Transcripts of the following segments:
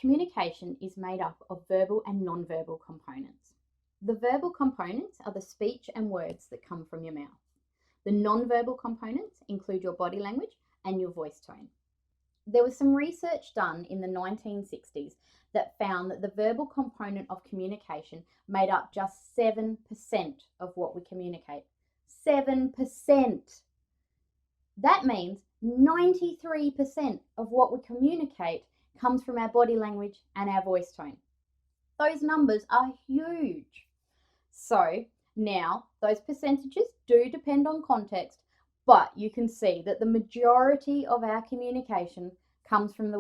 communication is made up of verbal and non-verbal components. The verbal components are the speech and words that come from your mouth. The non-verbal components include your body language and your voice tone. There was some research done in the 1960s that found that the verbal component of communication made up just 7% of what we communicate. 7%. That means 93% of what we communicate comes from our body language and our voice tone. Those numbers are huge. So now those percentages do depend on context, but you can see that the majority of our communication comes from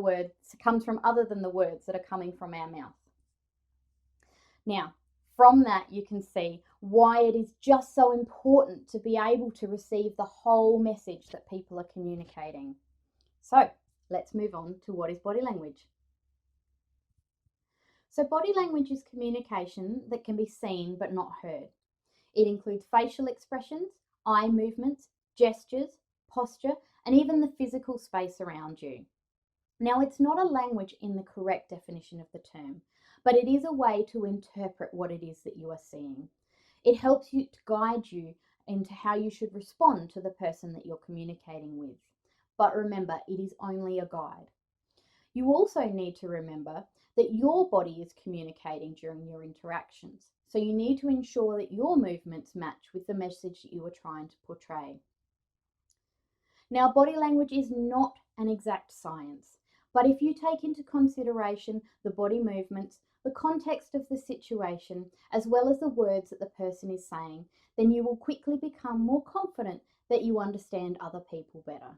other than the words that are coming from our mouth. Now, from that, you can see why it is just so important to be able to receive the whole message that people are communicating. So let's move on to what is body language. So body language is communication that can be seen but not heard. It includes facial expressions, eye movements, gestures, posture, and even the physical space around you. Now, it's not a language in the correct definition of the term, but it is a way to interpret what it is that you are seeing. It helps you to guide you into how you should respond to the person that you're communicating with. But remember, it is only a guide. You also need to remember that your body is communicating during your interactions. So you need to ensure that your movements match with the message that you are trying to portray. Now, body language is not an exact science, but if you take into consideration the body movements, the context of the situation, as well as the words that the person is saying, then you will quickly become more confident that you understand other people better.